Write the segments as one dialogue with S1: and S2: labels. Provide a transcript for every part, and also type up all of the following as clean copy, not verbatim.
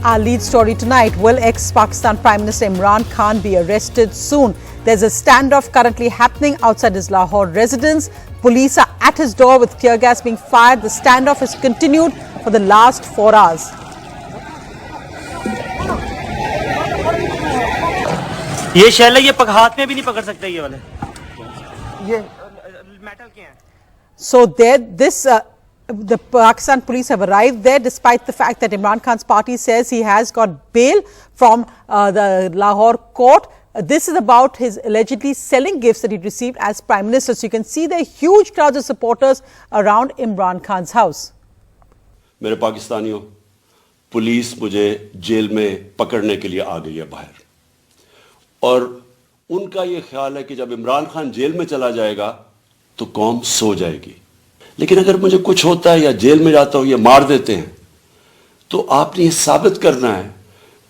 S1: Our lead story tonight, will ex-Pakistan Prime Minister Imran Khan be arrested soon? There's a standoff currently happening outside his Lahore residence. Police are at his door with tear gas being fired. The standoff has continued for the last 4 hours.
S2: ये शैल है, ये हाथ में भी नहीं पकड़ सकते ये वाले। ये मेटल के हैं। So
S1: there, the Pakistan police have arrived there, despite the fact that Imran Khan's party says he has got bail from the Lahore court. This is about his allegedly selling gifts that he received as Prime Minister. So you can see there are huge crowds of supporters around Imran Khan's house.
S3: मेरे पाकिस्तानियों, police मुझे jail में पकड़ने के लिए आ गई है बाहर, और उनका ये ख्याल है कि जब इमरान खान जेल में चला जाएगा तो कौम सो जाएगी। लेकिन अगर मुझे कुछ होता है या जेल में जाता हूं या मार देते हैं, तो आपने ये साबित करना है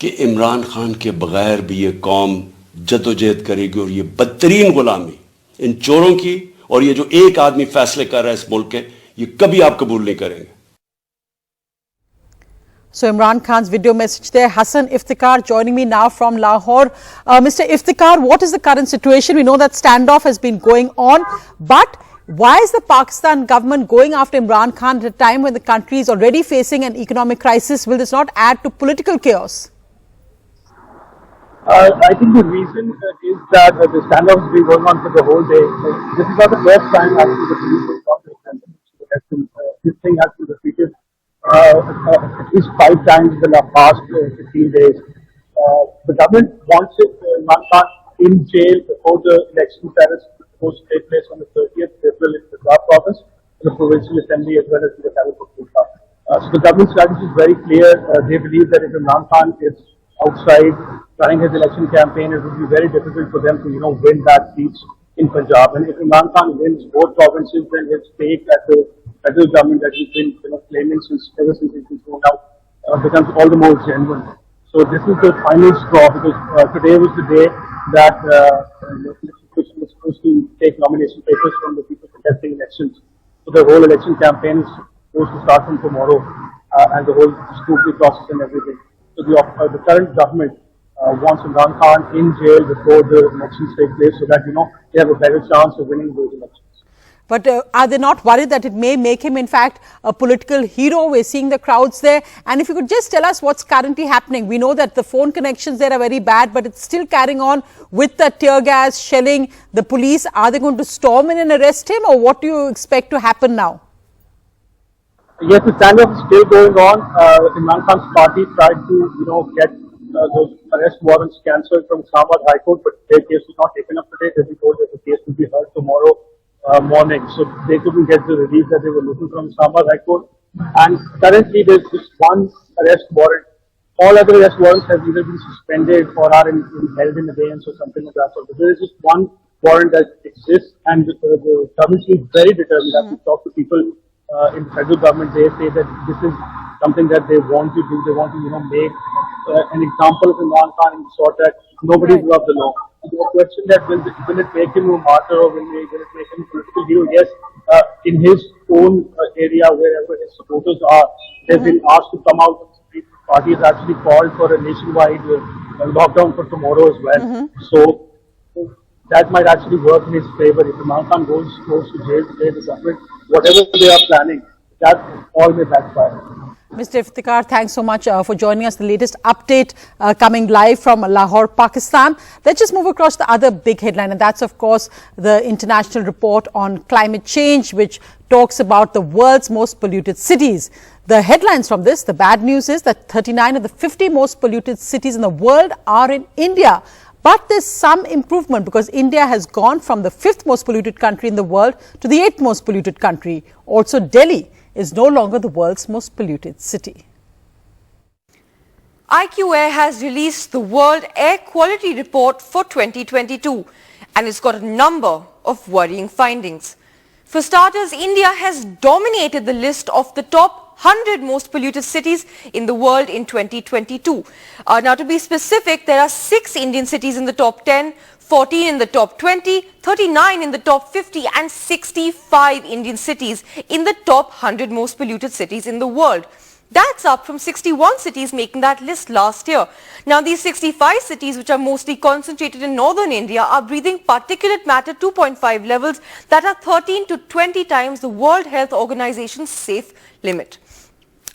S3: कि इमरान खान के बगैर भी ये कौम जदोजहद करेगी, और ये बदतरीन गुलामी इन चोरों की, और ये जो एक आदमी फैसले कर रहा है इस मुल्क के, ये कभी आप कबूल नहीं करेंगे।
S1: So Imran Khan's video message there. Hassan Iftikhar joining me now from Lahore. Mr. Iftikhar, what is the current situation? We know that standoff has been going on, but why is the Pakistan government going after Imran Khan at a time when the country is already facing an economic crisis? Will this not add to political chaos?
S4: I think the reason is that the standoff has been going on for the whole day. This is not the first time actually the police have got this thing has been repeated at least 5 times in the past 15 days. The government wants Imran Khan in jail before the election that is supposed to take place on the 30th April in the Gujarat province, the provincial assembly, as well as the Karnataka. So the government strategy is very clear. They believe that if Imran Khan is outside running his election campaign, it would be very difficult for them to, win back seats in Punjab. And if Imran Khan wins both provinces, then his stake at the federal government that he's been claiming ever since he's been thrown out becomes all the more genuine. So this is the final straw, because today was the day that was supposed to take nomination papers from the people contesting elections. So the whole election campaign is supposed to start from tomorrow, and the whole scrutiny process and everything. So the current government wants Imran Khan in jail before the elections take place, so that they have a better chance of winning those elections.
S1: But are they not worried that it may make him, in fact, a political hero? We're seeing the crowds there. And if you could just tell us what's currently happening. We know that the phone connections there are very bad, but it's still carrying on with the tear gas, shelling. The police, are they going to storm in and arrest him, or what do you expect to happen now?
S4: Yes, the standoff is still going on. Imran Khan's party tried to, get those arrest warrants cancelled from Islamabad High Court, but their case was not taken up today. They've been told that the case will be heard tomorrow morning. So they couldn't get the relief that they were looking from Islamabad High Court. And currently there's just one arrest warrant. All other arrest warrants have either been suspended or are held in abeyance or something like that. So there is just one warrant that exists, and the government is very determined. As we talk to people in the federal government, they say that this is something that they want to do. They want to, make an example of Imran Khan in the sort that nobody above the law. The question that will it make him a martyr, or will it make him a political hero? Yes, in his own area, wherever his supporters are, they've been asked to come out. The party has actually called for a nationwide lockdown for tomorrow as well. So that might actually work in his favor. If Imran Khan goes to jail today, the government, whatever they are planning, that all may backfire.
S1: Mr. Iftikhar, thanks so much for joining us. The latest update coming live from Lahore, Pakistan. Let's just move across the other big headline, and that's, of course, the international report on climate change, which talks about the world's most polluted cities. The headlines from this, the bad news is that 39 of the 50 most polluted cities in the world are in India. But there's some improvement, because India has gone from the 5th most polluted country in the world to the 8th most polluted country. Also, Delhi is no longer the world's most polluted city.
S5: IQ Air has released the World Air Quality Report for 2022, and it's got a number of worrying findings. For starters, India has dominated the list of the top 100 most polluted cities in the world in 2022. Now, to be specific, there are 6 Indian cities in the top 10, 14 in the top 20, 39 in the top 50 and 65 Indian cities in the top 100 most polluted cities in the world. That's up from 61 cities making that list last year. Now, these 65 cities, which are mostly concentrated in northern India, are breathing particulate matter 2.5 levels that are 13 to 20 times the World Health Organization's safe limit.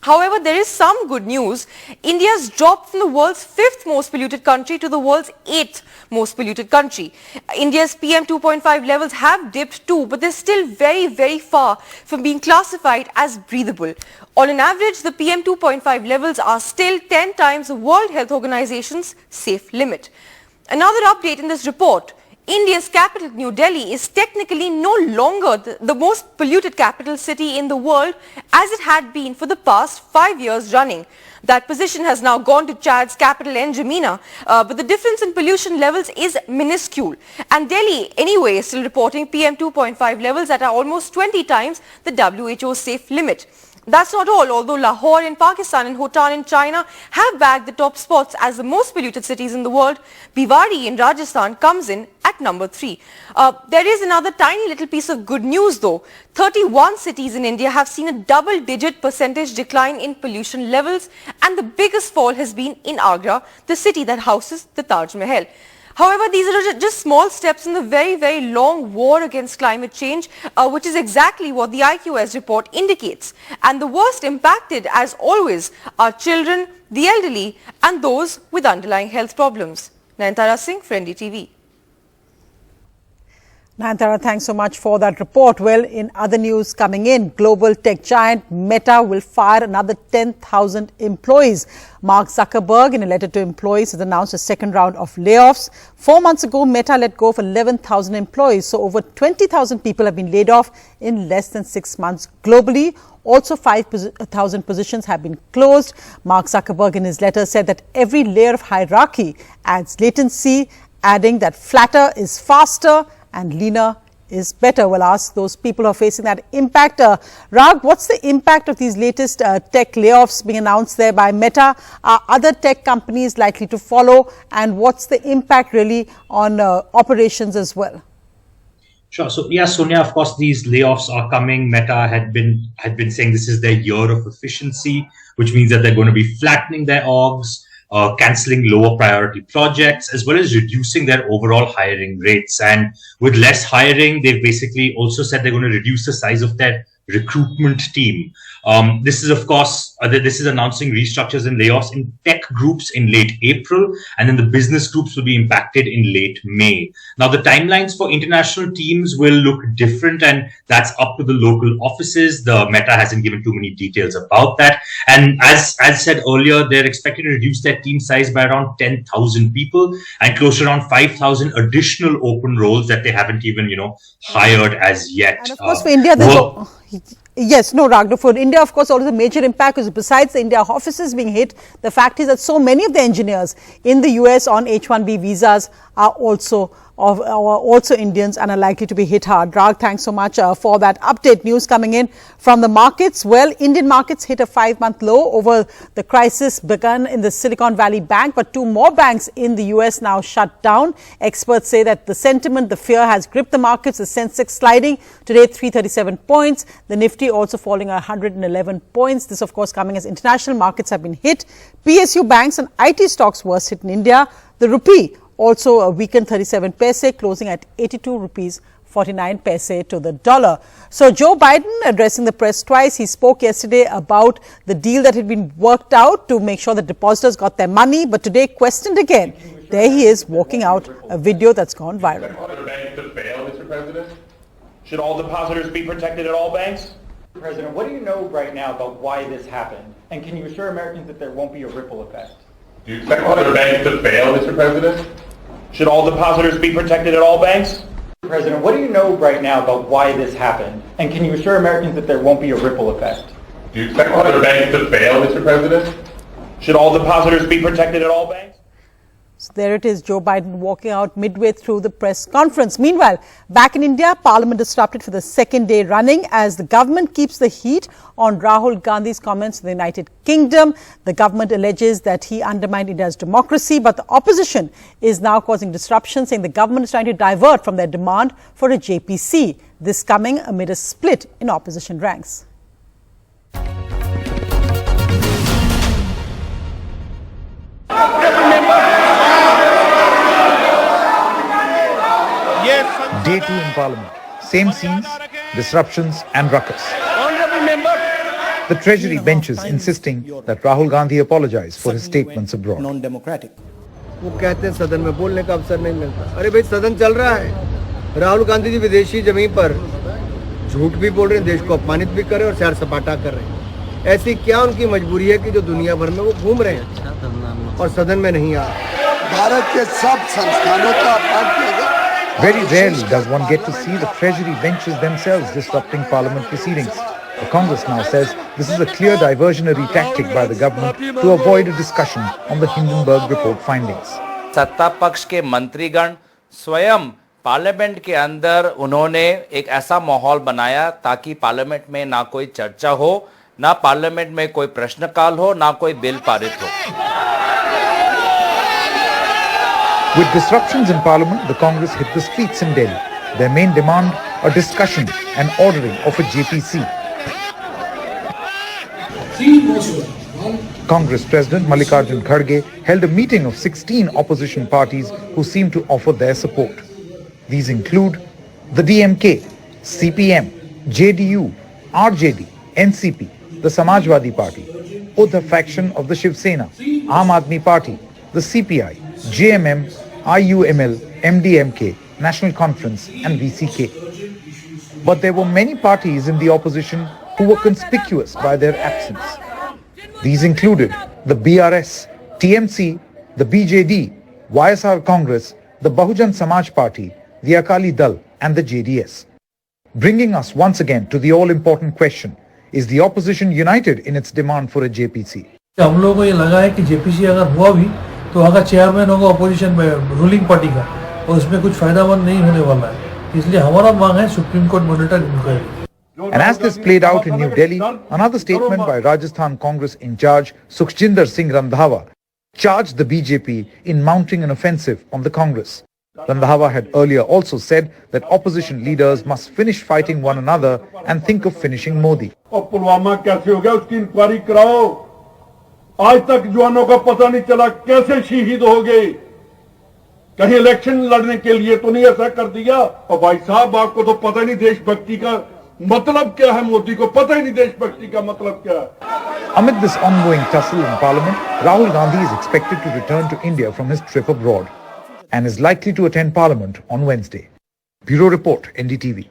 S5: However, there is some good news. India's dropped from the world's 5th most polluted country to the world's 8th most polluted country. India's PM 2.5 levels have dipped too, but they're still very, very far from being classified as breathable. On an average, the PM 2.5 levels are still 10 times the World Health Organization's safe limit. Another update in this report. India's capital, New Delhi, is technically no longer the most polluted capital city in the world as it had been for the past 5 years running. That position has now gone to Chad's capital, N'Djamena, but the difference in pollution levels is minuscule. And Delhi, anyway, is still reporting PM 2.5 levels that are almost 20 times the WHO's safe limit. That's not all. Although Lahore in Pakistan and Bhutan in China have bagged the top spots as the most polluted cities in the world, Bhiwadi in Rajasthan comes in at number 3. There is another tiny little piece of good news though. 31 cities in India have seen a double-digit percentage decline in pollution levels, and the biggest fall has been in Agra, the city that houses the Taj Mahal. However, these are just small steps in the very, very long war against climate change, which is exactly what the IQS report indicates. And the worst impacted, as always, are children, the elderly, and those with underlying health problems. Nayantara Singh for NDTV.
S1: Nayantara, thanks so much for that report. Well, in other news coming in, global tech giant Meta will fire another 10,000 employees. Mark Zuckerberg, in a letter to employees, has announced a second round of layoffs. 4 months ago, Meta let go of 11,000 employees. So over 20,000 people have been laid off in less than 6 months globally. Also, 5,000 positions have been closed. Mark Zuckerberg, in his letter, said that every layer of hierarchy adds latency, adding that flatter is faster and leaner is better. We'll ask those people who are facing that impact. Rag, what's the impact of these latest tech layoffs being announced there by Meta? Are other tech companies likely to follow? And what's the impact really on operations as well?
S6: Sure. So yes, Sonia, of course, these layoffs are coming. Meta had been saying this is their year of efficiency, which means that they're going to be flattening their orgs, cancelling lower priority projects, as well as reducing their overall hiring rates. And with less hiring, they've basically also said they're going to reduce the size of their recruitment team. This is, of course, this is announcing restructures and layoffs in tech groups in late April, and then the business groups will be impacted in late May. Now, the timelines for international teams will look different, and that's up to the local offices. The Meta hasn't given too many details about that. And as said earlier, they're expected to reduce their team size by around 10,000 people and close to around 5,000 additional open roles that they haven't even, hired as yet.
S1: And of course, for India, yes, no, Raghu, for India, of course, also the major impact is besides the India offices being hit, the fact is that so many of the engineers in the US on H-1B visas are also Indians and are likely to be hit hard. Rag, thanks so much for that update. News coming in from the markets. Well, Indian markets hit a 5-month low over the crisis begun in the Silicon Valley Bank, but 2 more banks in the US now shut down. Experts say that the sentiment, the fear has gripped the markets. The Sensex sliding today 337 points. The Nifty also falling 111 points. This, of course, coming as international markets have been hit. PSU banks and IT stocks worst hit in India. The rupee also weakened 37 paise, closing at 82 rupees 49 paise to the dollar. So Joe Biden addressing the press twice. He spoke yesterday about the deal that had been worked out to make sure that depositors got their money. But today, questioned again, there he is walking out, a video that's gone viral.
S7: Banks to fail, Mr. President? Should all depositors be protected at all banks?
S8: President, what do you know right now about why this happened? And can you assure Americans that there won't be a ripple effect?
S7: Do you expect other banks to fail, Mr. President? Should all depositors be protected at all banks?
S8: President, what do you know right now about why this happened? And can you assure Americans that there won't be a ripple effect?
S7: Do you expect other banks to fail, Mr. President? Should all depositors be protected at all banks?
S1: So there it is, Joe Biden walking out midway through the press conference. Meanwhile, back in India, Parliament disrupted for the second day running as the government keeps the heat on Rahul Gandhi's comments in the United Kingdom. The government alleges that he undermined India's democracy, but the opposition is now causing disruption, saying the government is trying to divert from their demand for a JPC. This coming amid a split in opposition ranks.
S9: Day 2 in Parliament. Same scenes, disruptions and ruckus. The Treasury benches insisting that Rahul Gandhi apologize for his statements abroad.
S10: Non-democratic. वो कहते हैं सदन में बोलने का अवसर नहीं मिलता. अरे भाई सदन चल रहा है. राहुल गांधी जी विदेशी जमीन पर झूठ भी बोल रहे हैं, देश को अपमानित भी कर रहे हैं और सैर सपाटा कर रहे हैं. ऐसी क्या उनकी मजबूरी है कि जो दुनिया भर में वो घूम रहे हैं और सदन में नहीं आ रहे. भारत के सब संस्थानों का अपमान किया गया.
S9: Very rarely does one get to see the Treasury benches themselves disrupting Parliament proceedings. The Congress now says this is a clear diversionary tactic by the government to avoid a discussion on the Hindenburg report findings.
S11: सत्ता पक्ष के मंत्रीगण स्वयं parliament के अंदर उन्होंने एक ऐसा माहौल बनाया ताकि पार्लियामेंट में ना कोई चर्चा हो, ना पार्लियामेंट में कोई प्रश्नकाल हो, ना कोई बिल पारित हो.
S9: With disruptions in Parliament, the Congress hit the streets in Delhi. Their main demand, a discussion and ordering of a JPC. Congress President Mallikarjun Kharge held a meeting of 16 opposition parties who seemed to offer their support. These include the DMK, CPM, JDU, RJD, NCP, the Samajwadi Party, Uddhav faction of the Shiv Sena, Aam Aadmi Party, the CPI, JMM, IUML, MDMK, National Conference and VCK. But there were many parties in the opposition who were conspicuous by their absence. These included the BRS, TMC, the BJD, YSR Congress, the Bahujan Samaj Party, the Akali Dal and the JDS. Bringing us once again to the all-important question, is the opposition united in its demand for a JPC?
S12: हम लोगों को ये लगा है कि JPC अगर हुआ भी तो अगर चेयरमैन होगा अपोजिशन में रूलिंग पार्टी का और उसमें कुछ फायदामंद नहीं होने वाला है, इसलिए हमारा मांग है Supreme Court monitor inquiry.
S9: And as this played out in New Delhi, another statement by Rajasthan Congress in charge, Sukhjinder Singh Randhawa, charged the BJP in mounting an offensive on the Congress. Randhawa had earlier also said that opposition leaders must finish fighting one another and think of finishing Modi.
S13: और पुलवामा कैसे हो गया उसकी inquiry कराओ. आज तक जवानों का पता नहीं चला कैसे शहीद हो गए. कहीं इलेक्शन लड़ने के लिए तो नहीं ऐसा कर दिया. और भाई साहब आपको तो पता नहीं देशभक्ति का मतलब क्या है. मोदी को पता ही नहीं देशभक्ति का मतलब क्या है.
S9: Amid this ongoing tussle in Parliament, Rahul Gandhi is expected to return to India from his trip abroad and is likely to attend Parliament on Wednesday. Bureau Report, NDTV.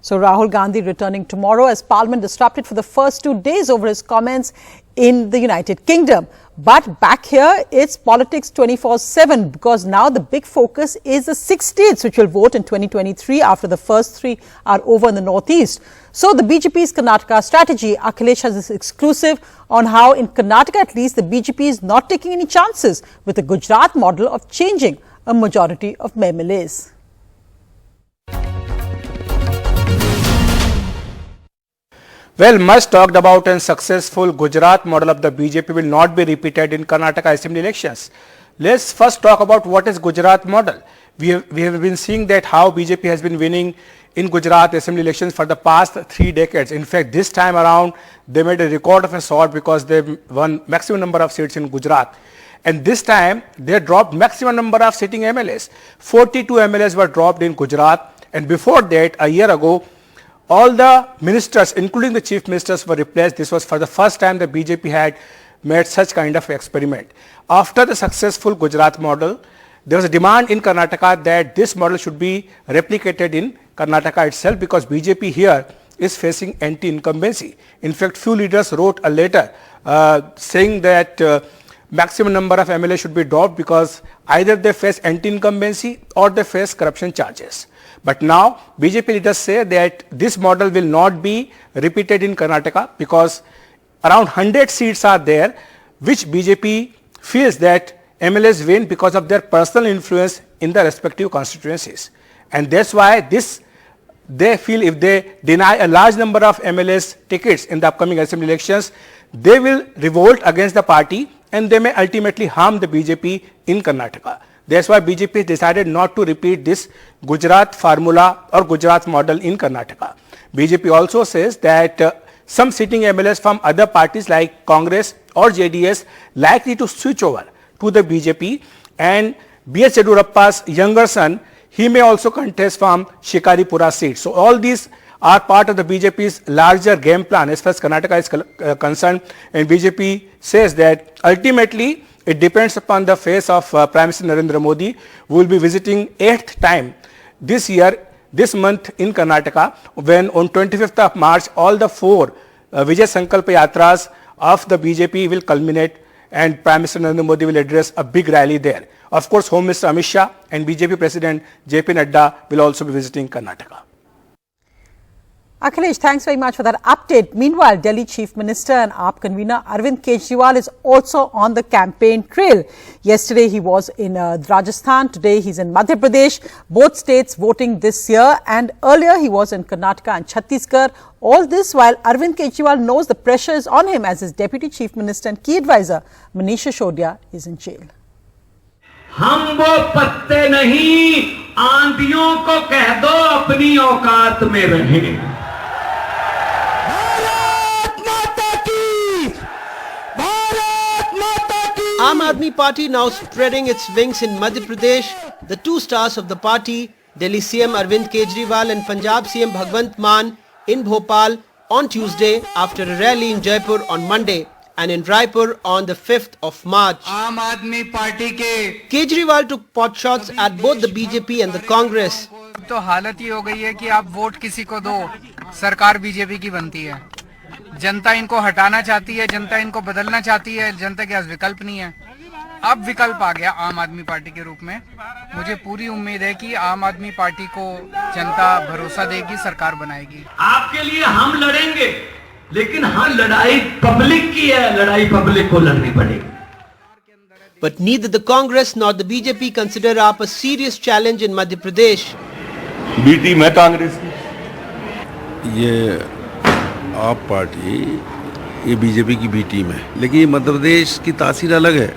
S1: So Rahul Gandhi returning tomorrow as Parliament disrupted for the first 2 days over his comments in the United Kingdom. But back here, it's politics 24/7 because now the big focus is the 6 states which will vote in 2023 after the first 3 are over in the northeast. So the BJP's Karnataka strategy, Akhilesh has this exclusive on how in Karnataka at least the BJP is not taking any chances with the Gujarat model of changing a majority of MLAs.
S14: Well, much talked about and successful Gujarat model of the BJP will not be repeated in Karnataka Assembly elections. Let's first talk about what is Gujarat model. We have been seeing that how BJP has been winning in Gujarat Assembly elections for the past 3 decades. In fact, this time around, they made a record of a sort because they won maximum number of seats in Gujarat. And this time, they dropped maximum number of sitting MLAs. 42 MLAs were dropped in Gujarat. And before that, a year ago, all the ministers, including the chief ministers, were replaced. This was for the first time the BJP had made such kind of experiment. After the successful Gujarat model, there was a demand in Karnataka that this model should be replicated in Karnataka itself because BJP here is facing anti-incumbency. In fact, few leaders wrote a letter saying that maximum number of MLAs should be dropped because either they face anti-incumbency or they face corruption charges. But now BJP leaders say that this model will not be repeated in Karnataka because around 100 seats are there which BJP feels that MLAs win because of their personal influence in the respective constituencies. And that's why they feel if they deny a large number of MLAs tickets in the upcoming assembly elections, they will revolt against the party and they may ultimately harm the BJP in Karnataka. That's why BJP decided not to repeat this Gujarat formula or Gujarat model in Karnataka. BJP also says that some sitting MLAs from other parties like Congress or JDS likely to switch over to the BJP and B.S. Yediyurappa's younger son, he may also contest from Shikaripura seat. So all these are part of the BJP's larger game plan as far as Karnataka is concerned, and BJP says that ultimately it depends upon the face of Prime Minister Narendra Modi, who will be visiting 8th time this year, this month in Karnataka, when on 25th of March all the 4 Vijay Sankalpa Yatras of the BJP will culminate, and Prime Minister Narendra Modi will address a big rally there. Of course, Home Minister Amit Shah and BJP President JP Nadda will also be visiting Karnataka.
S1: Akhilesh, thanks very much for that update. Meanwhile, Delhi Chief Minister and AAP convener Arvind Kejriwal is also on the campaign trail. Yesterday he was in Rajasthan, today he's in Madhya Pradesh, both states voting this year, and earlier he was in Karnataka and Chhattisgarh. All this while Arvind Kejriwal knows the pressure is on him as his Deputy Chief Minister and key advisor Manish Sisodiya is in jail.
S15: हम वो पत्ते नहीं, आंधियों को कह दो अपनी औकात में रहें।
S16: Aam Aadmi Party now spreading its wings in Madhya Pradesh. The two stars of the party, Delhi CM Arvind Kejriwal and Punjab CM Bhagwant Mann in Bhopal on Tuesday after a rally in Jaipur on Monday and in Raipur on the 5th of March.
S15: Aam Aadmi Party के
S16: Kejriwal took pot shots at both the BJP and the Congress.
S17: तो हालत ही हो गई है कि आप vote किसी को दो, सरकार बीजेपी की बनती है। जनता इनको हटाना चाहती है, जनता इनको बदलना चाहती है, जनता के पास विकल्प नहीं है। अब विकल्प आ गया आम आदमी पार्टी के रूप में। मुझे पूरी उम्मीद है कि आम आदमी पार्टी को जनता भरोसा देगी, सरकार बनाएगी।
S15: आपके लिए हम लड़ेंगे, लेकिन हाँ लड़ाई पब्लिक की है, लड़ाई पब्लिक को लड़नी पड़ेगी।
S16: But neither the Congress nor the BJP consider AAP a serious challenge in Madhya Pradesh.
S7: B team है कांग्रेस की।
S18: ये आप पार्टी, ये बीजेपी की बी टीम है, लेकिन ये मध्य प्रदेश की तासीर अलग है।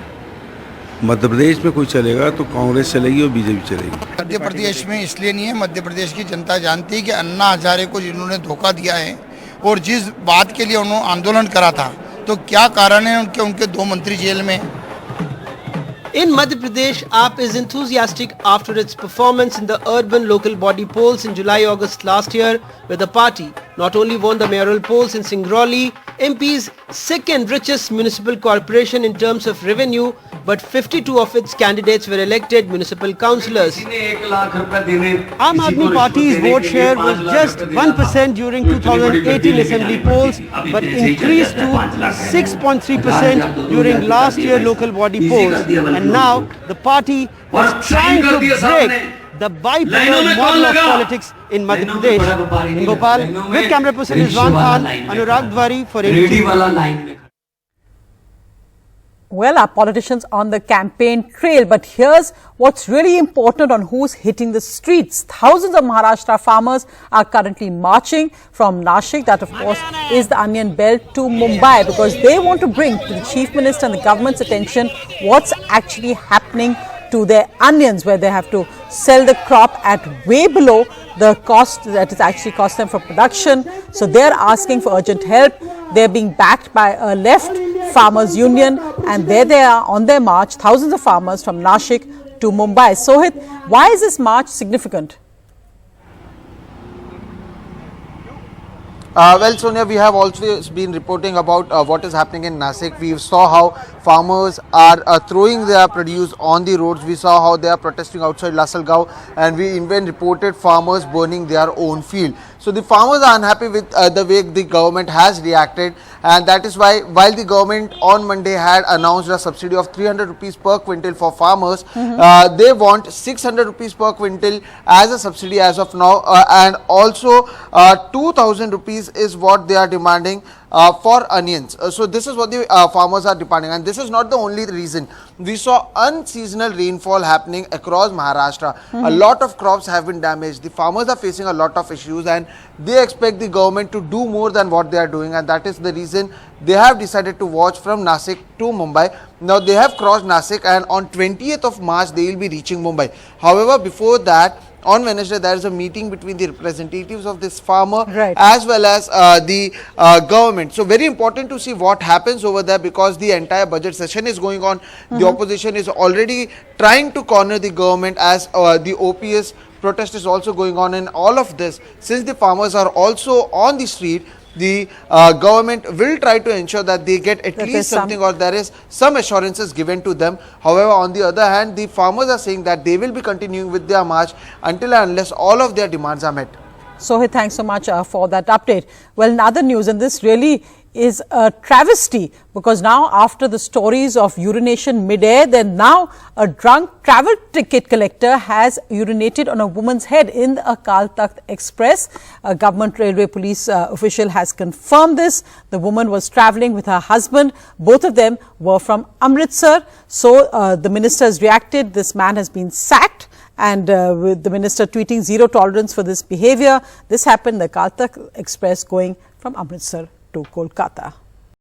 S18: मध्य प्रदेश में कोई चलेगा तो कांग्रेस चलेगी और बीजेपी चलेगी।
S19: मध्य प्रदेश में इसलिए नहीं है, मध्य प्रदेश की जनता जानती है कि अन्ना हजारे को जिन्होंने धोखा दिया है और जिस बात के लिए उन्होंने आंदोलन करा था, तो क्या कारण है उनके 2 मंत्री जेल में।
S16: In Madhya Pradesh, AAP is enthusiastic after its performance in the urban local body polls in July-August last year, where the party not only won the mayoral polls in Singrauli, MP's second richest municipal corporation in terms of revenue, but 52 of its candidates were elected municipal councillors. Aam Aadmi Party's vote share was just 1% during 2018 assembly polls, but increased to 6.3% during last year local body polls. And now the party is trying to break the bipolar model of politics in Madhya Pradesh. In Bhopal, with camera person Rizwan Khan, Anurag Dwari for NDTV.
S1: Well, our politicians on the campaign trail, but here's what's really important on who's hitting the streets. Thousands of Maharashtra farmers are currently marching from Nashik, that of course is the onion belt, to Mumbai, because they want to bring to the Chief Minister and the government's attention what's actually happening to their onions, where they have to sell the crop at way below the cost that it actually cost them for production. So they're asking for urgent help. They're being backed by a left farmers union, and there they are on their march, thousands of farmers from Nashik to Mumbai. Sohit, why is this march significant?
S20: Well, Sonia, we have also been reporting about what is happening in Nashik. We saw how farmers are throwing their produce on the roads. We saw how they are protesting outside Lasalgaon, and we even reported farmers burning their own field. So the farmers are unhappy with the way the government has reacted, and that is why, while the government on Monday had announced a subsidy of 300 rupees per quintal for farmers, they want 600 rupees per quintal as a subsidy as of now, and also 2000 rupees is what they are demanding for onions. So this is what the farmers are demanding, and this is not the only reason. We saw unseasonal rainfall happening across Maharashtra. A lot of crops have been damaged. The farmers are facing a lot of issues, and they expect the government to do more than what they are doing, and that is the reason they have decided to march from Nashik to Mumbai. Now they have crossed Nashik, and on 20th of March they will be reaching Mumbai. However, before that, on Wednesday there is a meeting between the representatives of this farmer
S1: Right.
S20: as well as the government. So very important to see what happens over there, because the entire budget session is going on. The opposition is already trying to corner the government, as the OPS protest is also going on. And all of this, since the farmers are also on the street, the government will try to ensure that they get at least something, or there is some assurances given to them. However, on the other hand, the farmers are saying that they will be continuing with their march until and unless all of their demands are met.
S1: Sohit, thanks so much for that update. Well, in other news, and this really is a travesty, because now after the stories of urination mid-air, then now a drunk travel ticket collector has urinated on a woman's head in the Akal Takht Express. A government railway police official has confirmed this. The woman was travelling with her husband. Both of them were from Amritsar. So the minister has reacted. This man has been sacked. And with the minister tweeting zero tolerance for this behaviour. This happened in the Akal Takht Express going from Amritsar to Kolkata.